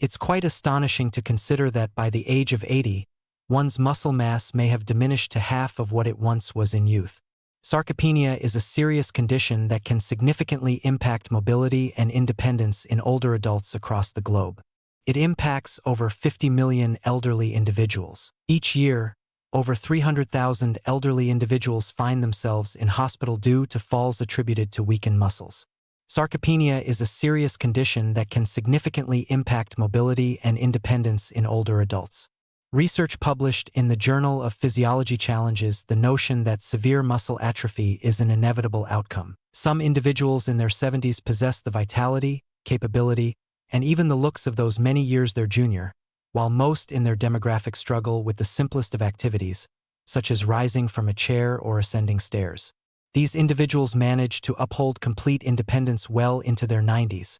It's quite astonishing to consider that by the age of 80, one's muscle mass may have diminished to half of what it once was in youth. Sarcopenia is a serious condition that can significantly impact mobility and independence in older adults across the globe. It impacts over 50 million elderly individuals. Each year, over 300,000 elderly individuals find themselves in hospital due to falls attributed to weakened muscles. Sarcopenia is a serious condition that can significantly impact mobility and independence in older adults. Research published in the Journal of Physiology challenges the notion that severe muscle atrophy is an inevitable outcome. Some individuals in their 70s possess the vitality, capability, and even the looks of those many years their junior, while most in their demographic struggle with the simplest of activities, such as rising from a chair or ascending stairs. These individuals manage to uphold complete independence well into their 90s,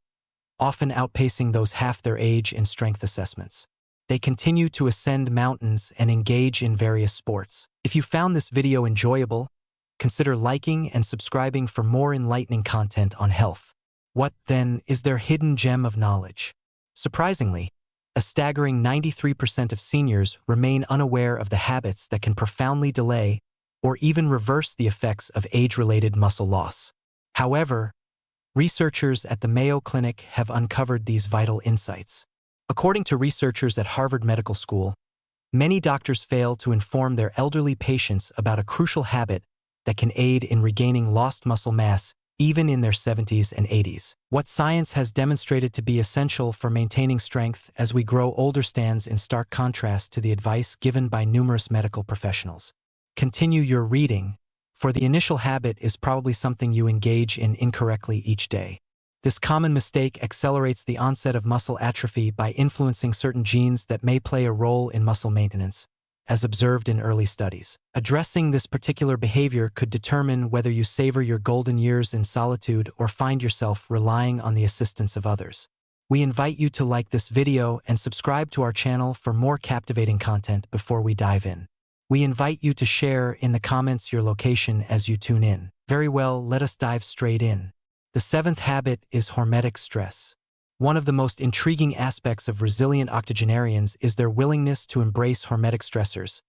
often outpacing those half their age in strength assessments. They continue to ascend mountains and engage in various sports. If you found this video enjoyable, consider liking and subscribing for more enlightening content on health. What, then, is their hidden gem of knowledge? Surprisingly, a staggering 93% of seniors remain unaware of the habits that can profoundly delay or even reverse the effects of age-related muscle loss. However, researchers at the Mayo Clinic have uncovered these vital insights. According to researchers at Harvard Medical School, many doctors fail to inform their elderly patients about a crucial habit that can aid in regaining lost muscle mass even in their 70s and 80s. What science has demonstrated to be essential for maintaining strength as we grow older stands in stark contrast to the advice given by numerous medical professionals. Continue your reading, for the initial habit is probably something you engage in incorrectly each day. This common mistake accelerates the onset of muscle atrophy by influencing certain genes that may play a role in muscle maintenance, as observed in early studies. Addressing this particular behavior could determine whether you savor your golden years in solitude or find yourself relying on the assistance of others. We invite you to like this video and subscribe to our channel for more captivating content before we dive in. We invite you to share in the comments your location as you tune in. Very well, let us dive straight in. The seventh habit is hormetic stress. One of the most intriguing aspects of resilient octogenarians is their willingness to embrace hormetic stressors,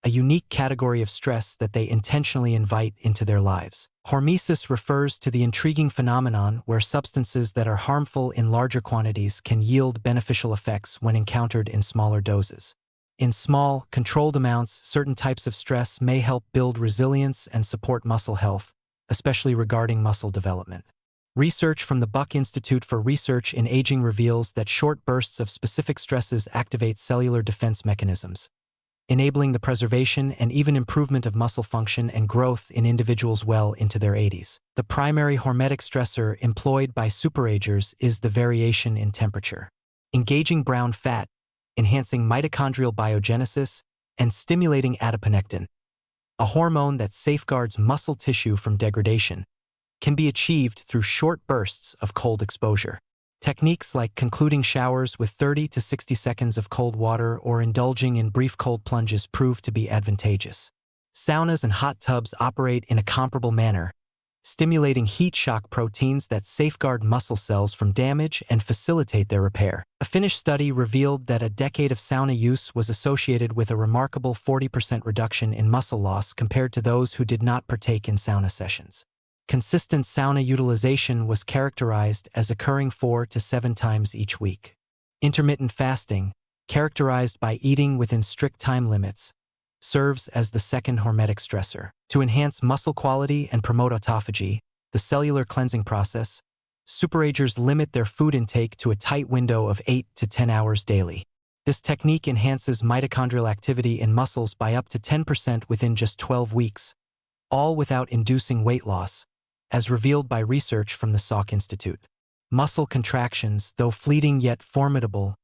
a unique category of stress that they intentionally invite into their lives. Hormesis refers to the intriguing phenomenon where substances that are harmful in larger quantities can yield beneficial effects when encountered in smaller doses. In small, controlled amounts, certain types of stress may help build resilience and support muscle health, especially regarding muscle development. Research from the Buck Institute for Research in Aging reveals that short bursts of specific stresses activate cellular defense mechanisms, enabling the preservation and even improvement of muscle function and growth in individuals well into their 80s. The primary hormetic stressor employed by superagers is the variation in temperature. Engaging brown fat, enhancing mitochondrial biogenesis, and stimulating adiponectin, a hormone that safeguards muscle tissue from degradation, can be achieved through short bursts of cold exposure. Techniques like concluding showers with 30 to 60 seconds of cold water or indulging in brief cold plunges prove to be advantageous. Saunas and hot tubs operate in a comparable manner, stimulating heat shock proteins that safeguard muscle cells from damage and facilitate their repair. A Finnish study revealed that a decade of sauna use was associated with a remarkable 40% reduction in muscle loss compared to those who did not partake in sauna sessions. Consistent sauna utilization was characterized as occurring 4 to 7 times each week. Intermittent fasting, characterized by eating within strict time limits, serves as the second hormetic stressor. To enhance muscle quality and promote autophagy, the cellular cleansing process, superagers limit their food intake to a tight window of 8 to 10 hours daily. This technique enhances mitochondrial activity in muscles by up to 10% within just 12 weeks, all without inducing weight loss, as revealed by research from the Salk Institute. Muscle contractions, though fleeting yet formidable,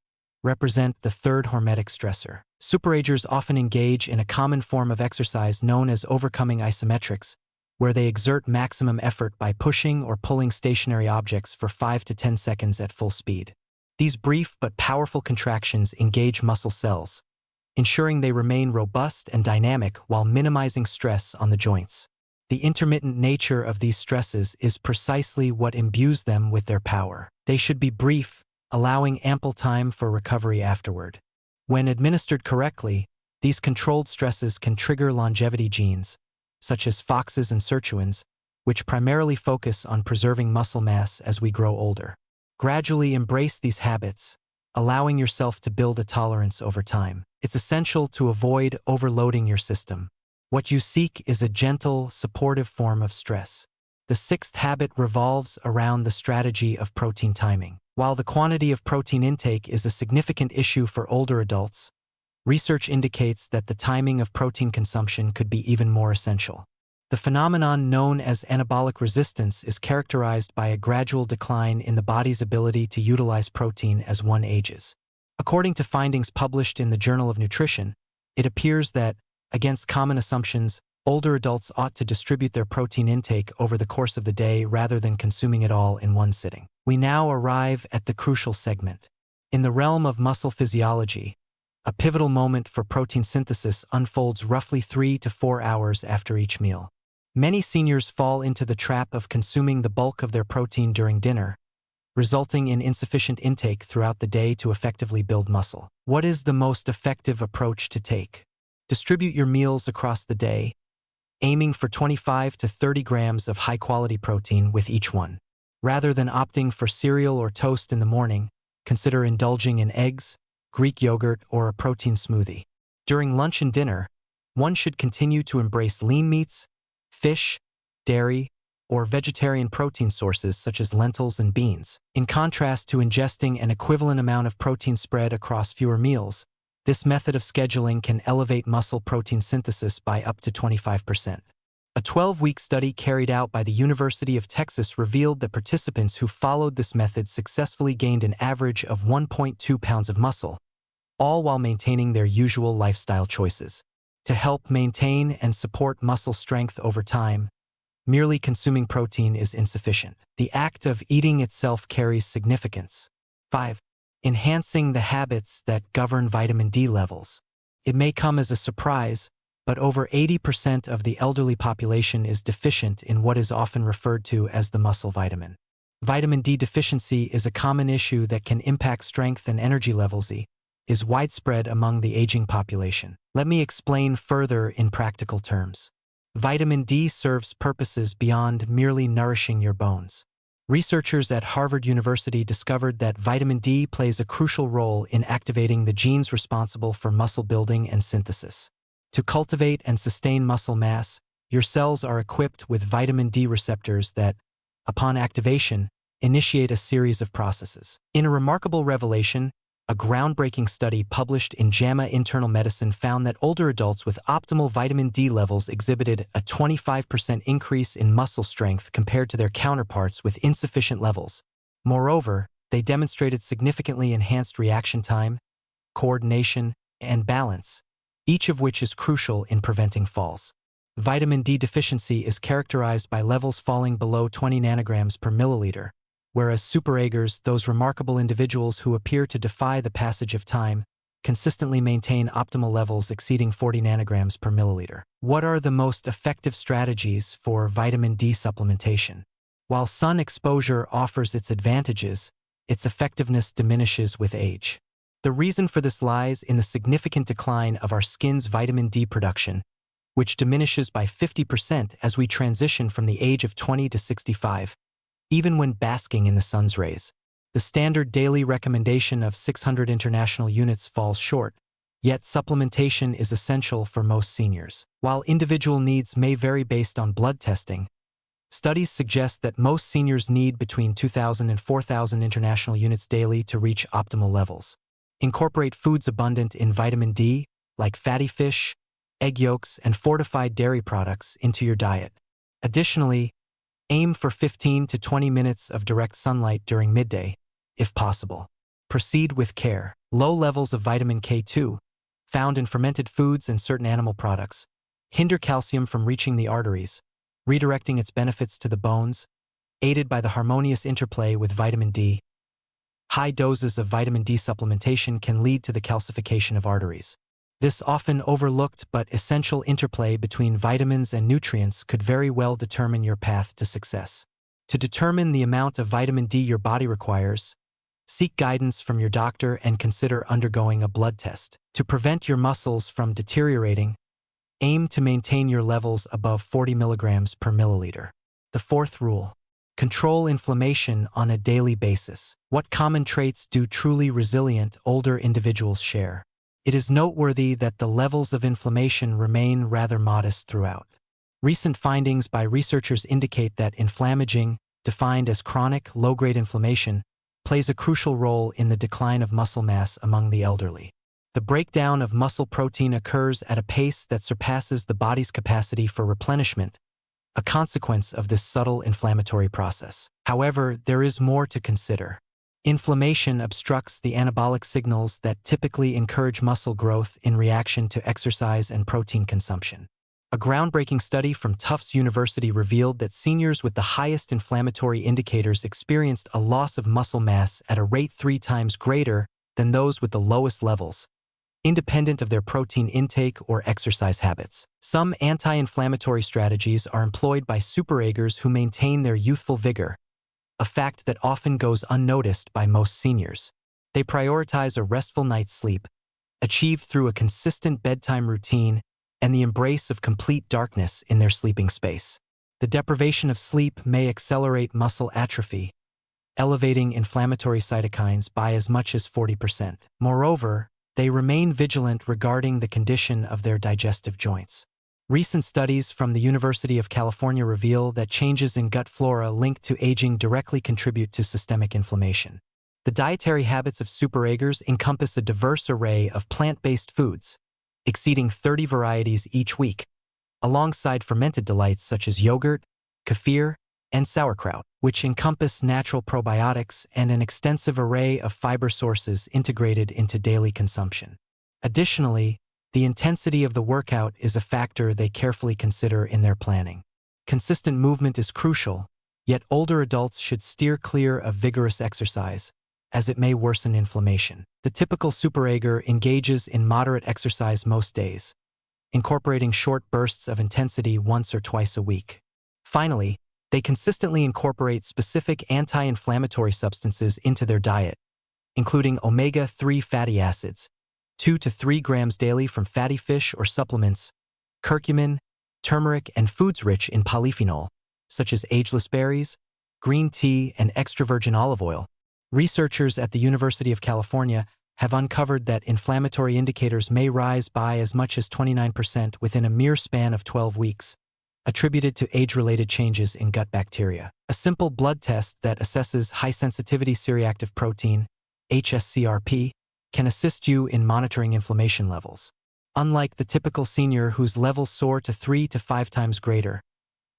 represent the third hormetic stressor. Superagers often engage in a common form of exercise known as overcoming isometrics, where they exert maximum effort by pushing or pulling stationary objects for 5 to 10 seconds at full speed. These brief but powerful contractions engage muscle cells, ensuring they remain robust and dynamic while minimizing stress on the joints. The intermittent nature of these stresses is precisely what imbues them with their power. They should be brief, allowing ample time for recovery afterward. When administered correctly, these controlled stresses can trigger longevity genes, such as FOXs and sirtuins, which primarily focus on preserving muscle mass as we grow older. Gradually embrace these habits, allowing yourself to build a tolerance over time. It's essential to avoid overloading your system. What you seek is a gentle, supportive form of stress. The sixth habit revolves around the strategy of protein timing. While the quantity of protein intake is a significant issue for older adults, research indicates that the timing of protein consumption could be even more essential. The phenomenon known as anabolic resistance is characterized by a gradual decline in the body's ability to utilize protein as one ages. According to findings published in the Journal of Nutrition, it appears that, against common assumptions, older adults ought to distribute their protein intake over the course of the day rather than consuming it all in one sitting. We now arrive at the crucial segment. In the realm of muscle physiology, a pivotal moment for protein synthesis unfolds roughly 3 to 4 hours after each meal. Many seniors fall into the trap of consuming the bulk of their protein during dinner, resulting in insufficient intake throughout the day to effectively build muscle. What is the most effective approach to take? Distribute your meals across the day, aiming for 25 to 30 grams of high-quality protein with each one. Rather than opting for cereal or toast in the morning, consider indulging in eggs, Greek yogurt, or a protein smoothie. During lunch and dinner, one should continue to embrace lean meats, fish, dairy, or vegetarian protein sources such as lentils and beans. In contrast to ingesting an equivalent amount of protein spread across fewer meals, this method of scheduling can elevate muscle protein synthesis by up to 25%. A 12-week study carried out by the University of Texas revealed that participants who followed this method successfully gained an average of 1.2 pounds of muscle, all while maintaining their usual lifestyle choices. To help maintain and support muscle strength over time, merely consuming protein is insufficient. The act of eating itself carries significance. 5. Enhancing the habits that govern vitamin D levels. It may come as a surprise, but over 80% of the elderly population is deficient in what is often referred to as the muscle vitamin. Vitamin D deficiency is a common issue that can impact strength and energy levels. Is widespread among the aging population. Let me explain further in practical terms. Vitamin D serves purposes beyond merely nourishing your bones. Researchers at Harvard University discovered that vitamin D plays a crucial role in activating the genes responsible for muscle building and synthesis. To cultivate and sustain muscle mass, your cells are equipped with vitamin D receptors that, upon activation, initiate a series of processes. In a remarkable revelation, a groundbreaking study published in JAMA Internal Medicine found that older adults with optimal vitamin D levels exhibited a 25% increase in muscle strength compared to their counterparts with insufficient levels. Moreover, they demonstrated significantly enhanced reaction time, coordination, and balance, each of which is crucial in preventing falls. Vitamin D deficiency is characterized by levels falling below 20 nanograms per milliliter, whereas superagers, those remarkable individuals who appear to defy the passage of time, consistently maintain optimal levels exceeding 40 nanograms per milliliter. What are the most effective strategies for vitamin D supplementation? While sun exposure offers its advantages, its effectiveness diminishes with age. The reason for this lies in the significant decline of our skin's vitamin D production, which diminishes by 50% as we transition from the age of 20 to 65. Even when basking in the sun's rays, the standard daily recommendation of 600 international units falls short, yet supplementation is essential for most seniors. While individual needs may vary based on blood testing, studies suggest that most seniors need between 2,000 and 4,000 international units daily to reach optimal levels. Incorporate foods abundant in vitamin D, like fatty fish, egg yolks, and fortified dairy products, into your diet. Additionally, aim for 15 to 20 minutes of direct sunlight during midday, if possible. Proceed with care. Low levels of vitamin K2, found in fermented foods and certain animal products, hinder calcium from reaching the arteries, redirecting its benefits to the bones, aided by the harmonious interplay with vitamin D. High doses of vitamin D supplementation can lead to the calcification of arteries. This often overlooked but essential interplay between vitamins and nutrients could very well determine your path to success. To determine the amount of vitamin D your body requires, Seek guidance from your doctor and consider undergoing a blood test. To prevent your muscles from deteriorating, aim to maintain your levels above 40 milligrams per milliliter. The fourth rule: control inflammation on a daily basis. What common traits do truly resilient older individuals share? It is noteworthy that the levels of inflammation remain rather modest throughout. Recent findings by researchers indicate that inflammaging, defined as chronic, low-grade inflammation, plays a crucial role in the decline of muscle mass among the elderly. The breakdown of muscle protein occurs at a pace that surpasses the body's capacity for replenishment, a consequence of this subtle inflammatory process. However, there is more to consider. Inflammation obstructs the anabolic signals that typically encourage muscle growth in reaction to exercise and protein consumption. A groundbreaking study from Tufts University revealed that seniors with the highest inflammatory indicators experienced a loss of muscle mass at a rate 3 times greater than those with the lowest levels, independent of their protein intake or exercise habits. Some anti-inflammatory strategies are employed by superagers who maintain their youthful vigor, a fact that often goes unnoticed by most seniors. They prioritize a restful night's sleep, achieved through a consistent bedtime routine and the embrace of complete darkness in their sleeping space. The deprivation of sleep may accelerate muscle atrophy, elevating inflammatory cytokines by as much as 40%. Moreover, they remain vigilant regarding the condition of their digestive joints. Recent studies from the University of California reveal that changes in gut flora linked to aging directly contribute to systemic inflammation. The dietary habits of superagers encompass a diverse array of plant-based foods, exceeding 30 varieties each week, alongside fermented delights such as yogurt, kefir, and sauerkraut, which encompass natural probiotics and an extensive array of fiber sources integrated into daily consumption. Additionally, the intensity of the workout is a factor they carefully consider in their planning. Consistent movement is crucial, yet older adults should steer clear of vigorous exercise, as it may worsen inflammation. The typical superager engages in moderate exercise most days, incorporating short bursts of intensity once or twice a week. Finally, they consistently incorporate specific anti-inflammatory substances into their diet, including omega-3 fatty acids, 2 to 3 grams daily from fatty fish or supplements, curcumin, turmeric, and foods rich in polyphenol, such as ageless berries, green tea, and extra virgin olive oil. Researchers at the University of California have uncovered that inflammatory indicators may rise by as much as 29% within a mere span of 12 weeks, attributed to age-related changes in gut bacteria. A simple blood test that assesses high-sensitivity C-reactive protein, HSCRP, can assist you in monitoring inflammation levels. Unlike the typical senior whose levels soar to 3 to 5 times greater,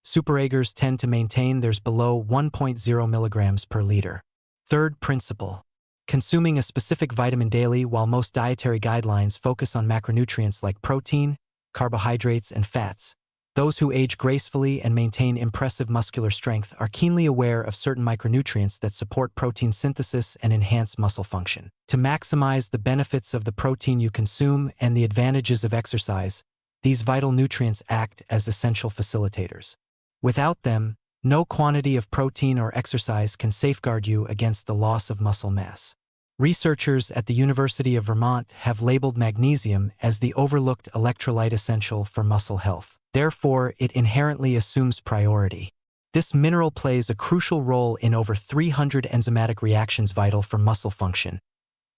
superagers tend to maintain theirs below 1.0 milligrams per liter. Third principle: consuming a specific vitamin daily. While most dietary guidelines focus on macronutrients like protein, carbohydrates, and fats, those who age gracefully and maintain impressive muscular strength are keenly aware of certain micronutrients that support protein synthesis and enhance muscle function. To maximize the benefits of the protein you consume and the advantages of exercise, these vital nutrients act as essential facilitators. Without them, no quantity of protein or exercise can safeguard you against the loss of muscle mass. Researchers at the University of Vermont have labeled magnesium as the overlooked electrolyte essential for muscle health. Therefore, it inherently assumes priority. This mineral plays a crucial role in over 300 enzymatic reactions vital for muscle function.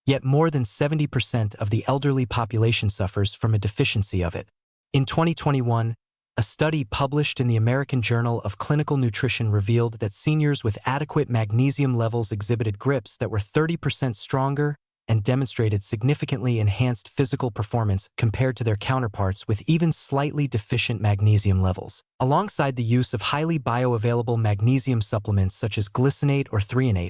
Yet more than 70% of the elderly population suffers from a deficiency of it. In 2021, a study published in the American Journal of Clinical Nutrition revealed that seniors with adequate magnesium levels exhibited grips that were 30% stronger and demonstrated significantly enhanced physical performance compared to their counterparts with even slightly deficient magnesium levels. Alongside the use of highly bioavailable magnesium supplements such as glycinate or threonate,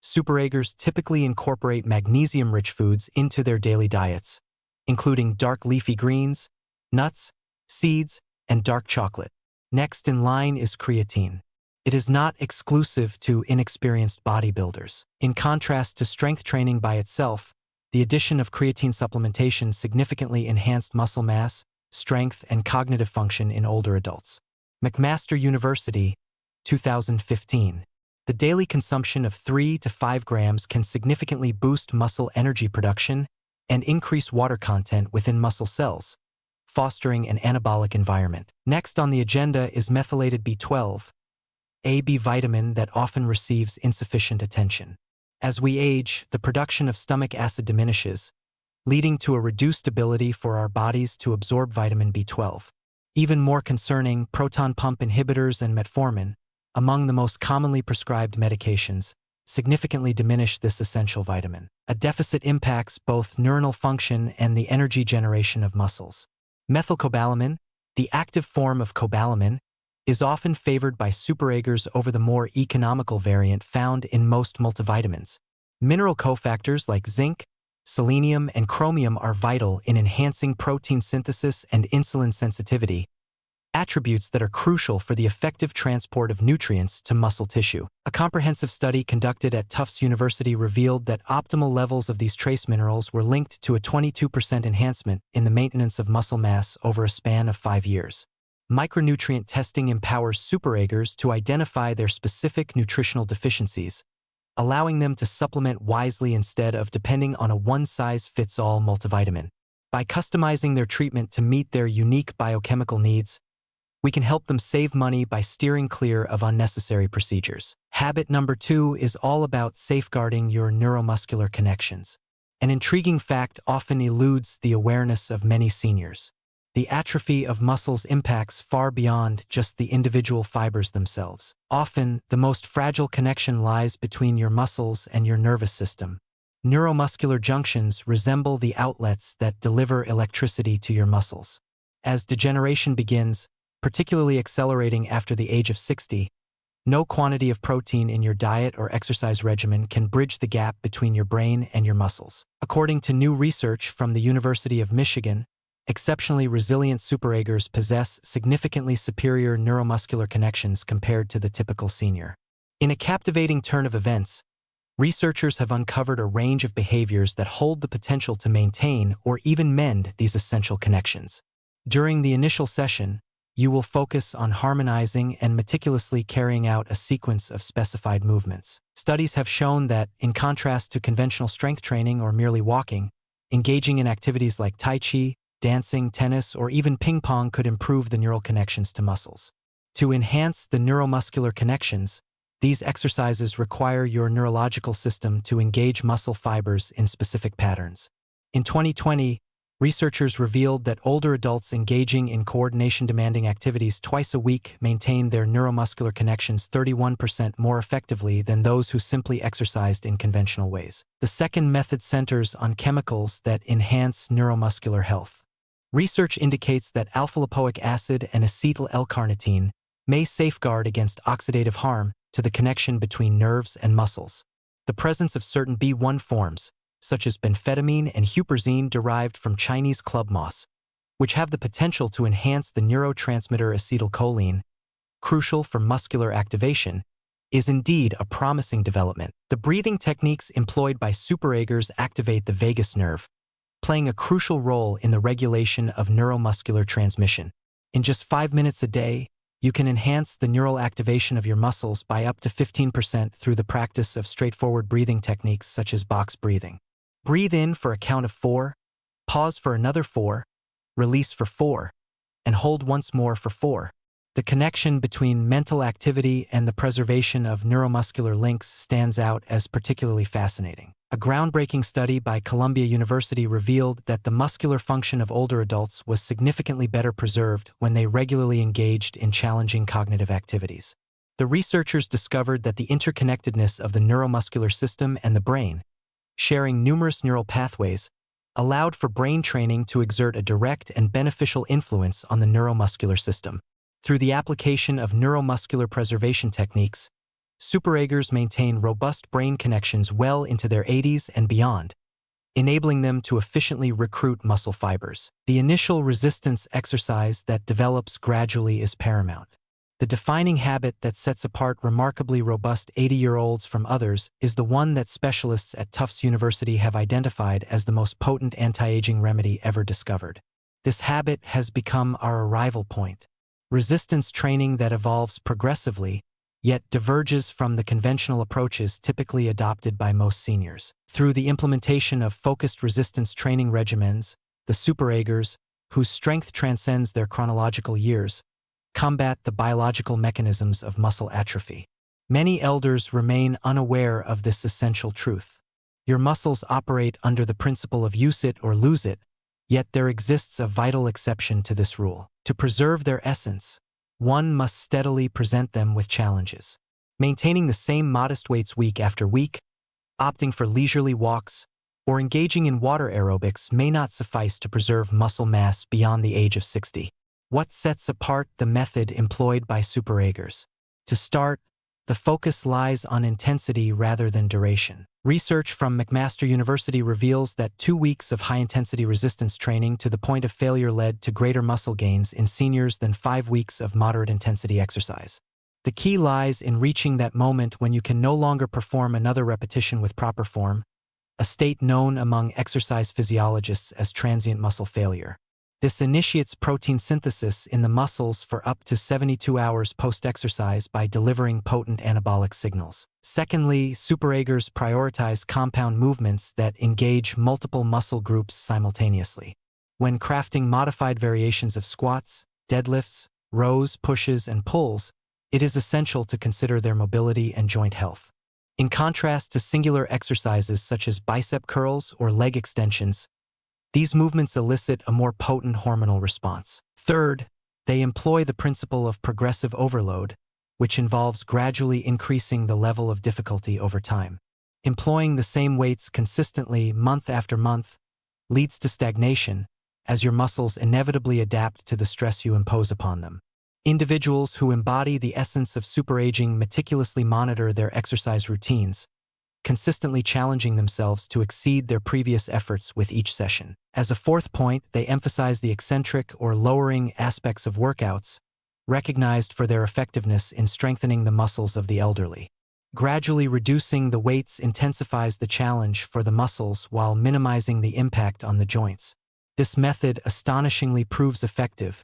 superagers typically incorporate magnesium-rich foods into their daily diets, including dark leafy greens, nuts, seeds, and dark chocolate. Next in line is creatine. It is not exclusive to inexperienced bodybuilders. In contrast to strength training by itself, the addition of creatine supplementation significantly enhanced muscle mass, strength, and cognitive function in older adults. McMaster University, 2015. The daily consumption of 3 to 5 grams can significantly boost muscle energy production and increase water content within muscle cells, fostering an anabolic environment. Next on the agenda is methylated B12, a B vitamin that often receives insufficient attention. As we age, the production of stomach acid diminishes, leading to a reduced ability for our bodies to absorb vitamin B12. Even more concerning, proton pump inhibitors and metformin, among the most commonly prescribed medications, significantly diminish this essential vitamin. A deficit impacts both neuronal function and the energy generation of muscles. Methylcobalamin, the active form of cobalamin, is often favored by superagers over the more economical variant found in most multivitamins. Mineral cofactors like zinc, selenium, and chromium are vital in enhancing protein synthesis and insulin sensitivity, attributes that are crucial for the effective transport of nutrients to muscle tissue. A comprehensive study conducted at Tufts University revealed that optimal levels of these trace minerals were linked to a 22% enhancement in the maintenance of muscle mass over a span of 5 years. Micronutrient testing empowers superagers to identify their specific nutritional deficiencies, allowing them to supplement wisely instead of depending on a one-size-fits-all multivitamin. By customizing their treatment to meet their unique biochemical needs, we can help them save money by steering clear of unnecessary procedures. Habit number 2 is all about safeguarding your neuromuscular connections. An intriguing fact often eludes the awareness of many seniors. The atrophy of muscles impacts far beyond just the individual fibers themselves. Often, the most fragile connection lies between your muscles and your nervous system. Neuromuscular junctions resemble the outlets that deliver electricity to your muscles. As degeneration begins, particularly accelerating after the age of 60, no quantity of protein in your diet or exercise regimen can bridge the gap between your brain and your muscles. According to new research from the University of Michigan, exceptionally resilient superagers possess significantly superior neuromuscular connections compared to the typical senior. In a captivating turn of events, researchers have uncovered a range of behaviors that hold the potential to maintain or even mend these essential connections. During the initial session, you will focus on harmonizing and meticulously carrying out a sequence of specified movements. Studies have shown that, in contrast to conventional strength training or merely walking, engaging in activities like Tai Chi, dancing, tennis, or even ping pong could improve the neural connections to muscles. To enhance the neuromuscular connections, these exercises require your neurological system to engage muscle fibers in specific patterns. In 2020, researchers revealed that older adults engaging in coordination-demanding activities twice a week maintained their neuromuscular connections 31% more effectively than those who simply exercised in conventional ways. The second method centers on chemicals that enhance neuromuscular health. Research indicates that alpha-lipoic acid and acetyl L-carnitine may safeguard against oxidative harm to the connection between nerves and muscles. The presence of certain B1 forms, such as benphetamine and huperzine derived from Chinese club moss, which have the potential to enhance the neurotransmitter acetylcholine, crucial for muscular activation, is indeed a promising development. The breathing techniques employed by superagers activate the vagus nerve, playing a crucial role in the regulation of neuromuscular transmission. In just 5 minutes a day, you can enhance the neural activation of your muscles by up to 15% through the practice of straightforward breathing techniques such as box breathing. Breathe in for a count of 4, pause for another 4, release for 4, and hold once more for 4. The connection between mental activity and the preservation of neuromuscular links stands out as particularly fascinating. A groundbreaking study by Columbia University revealed that the muscular function of older adults was significantly better preserved when they regularly engaged in challenging cognitive activities. The researchers discovered that the interconnectedness of the neuromuscular system and the brain, sharing numerous neural pathways, allowed for brain training to exert a direct and beneficial influence on the neuromuscular system. Through the application of neuromuscular preservation techniques, superagers maintain robust brain connections well into their 80s and beyond, enabling them to efficiently recruit muscle fibers. The initial resistance exercise that develops gradually is paramount. The defining habit that sets apart remarkably robust 80-year-olds from others is the one that specialists at Tufts University have identified as the most potent anti-aging remedy ever discovered. This habit has become our arrival point. Resistance training that evolves progressively, yet diverges from the conventional approaches typically adopted by most seniors. Through the implementation of focused resistance training regimens, the superagers, whose strength transcends their chronological years, combat the biological mechanisms of muscle atrophy. Many elders remain unaware of this essential truth. Your muscles operate under the principle of use it or lose it, yet there exists a vital exception to this rule. To preserve their essence, one must steadily present them with challenges. Maintaining the same modest weights week after week, opting for leisurely walks, or engaging in water aerobics may not suffice to preserve muscle mass beyond the age of 60. What sets apart the method employed by superagers? To start, the focus lies on intensity rather than duration. Research from McMaster University reveals that 2 weeks of high-intensity resistance training to the point of failure led to greater muscle gains in seniors than 5 weeks of moderate-intensity exercise. The key lies in reaching that moment when you can no longer perform another repetition with proper form, a state known among exercise physiologists as transient muscle failure. This initiates protein synthesis in the muscles for up to 72 hours post-exercise by delivering potent anabolic signals. Secondly, superagers prioritize compound movements that engage multiple muscle groups simultaneously. When crafting modified variations of squats, deadlifts, rows, pushes, and pulls, it is essential to consider their mobility and joint health. In contrast to singular exercises such as bicep curls or leg extensions, these movements elicit a more potent hormonal response. Third, they employ the principle of progressive overload, which involves gradually increasing the level of difficulty over time. Employing the same weights consistently month after month leads to stagnation, as your muscles inevitably adapt to the stress you impose upon them. Individuals who embody the essence of superaging meticulously monitor their exercise routines, consistently challenging themselves to exceed their previous efforts with each session. As a fourth point, they emphasize the eccentric or lowering aspects of workouts, recognized for their effectiveness in strengthening the muscles of the elderly. Gradually reducing the weights intensifies the challenge for the muscles while minimizing the impact on the joints. This method astonishingly proves effective,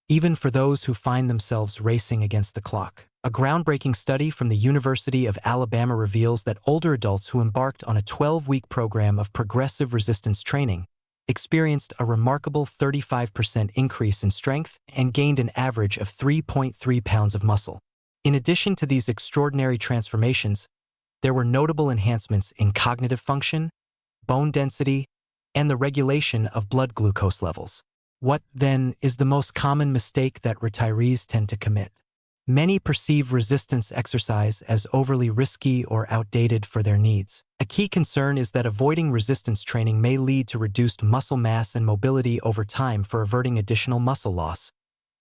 even for those who find themselves racing against the clock. A groundbreaking study from the University of Alabama reveals that older adults who embarked on a 12-week program of progressive resistance training experienced a remarkable 35% increase in strength and gained an average of 3.3 pounds of muscle. In addition to these extraordinary transformations, there were notable enhancements in cognitive function, bone density, and the regulation of blood glucose levels. What, then, is the most common mistake that retirees tend to commit? Many perceive resistance exercise as overly risky or outdated for their needs. A key concern is that avoiding resistance training may lead to reduced muscle mass and mobility over time for averting additional muscle loss,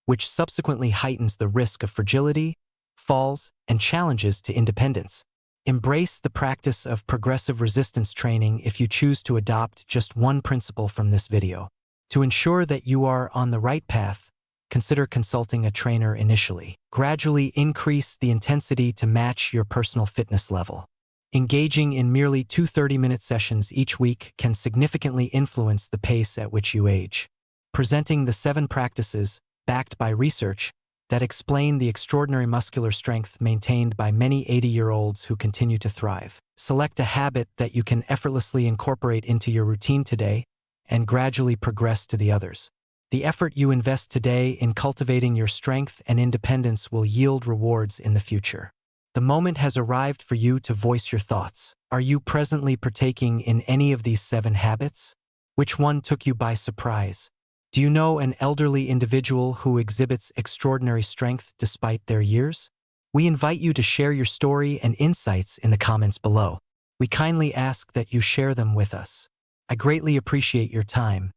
which subsequently heightens the risk of fragility, falls, and challenges to independence. Embrace the practice of progressive resistance training if you choose to adopt just one principle from this video. To ensure that you are on the right path, consider consulting a trainer initially. Gradually increase the intensity to match your personal fitness level. Engaging in merely 2 30-minute sessions each week can significantly influence the pace at which you age. Presenting the 7 practices, backed by research, that explain the extraordinary muscular strength maintained by many 80-year-olds who continue to thrive. Select a habit that you can effortlessly incorporate into your routine today and gradually progress to the others. The effort you invest today in cultivating your strength and independence will yield rewards in the future. The moment has arrived for you to voice your thoughts. Are you presently partaking in any of these 7 habits? Which one took you by surprise? Do you know an elderly individual who exhibits extraordinary strength despite their years? We invite you to share your story and insights in the comments below. We kindly ask that you share them with us. I greatly appreciate your time,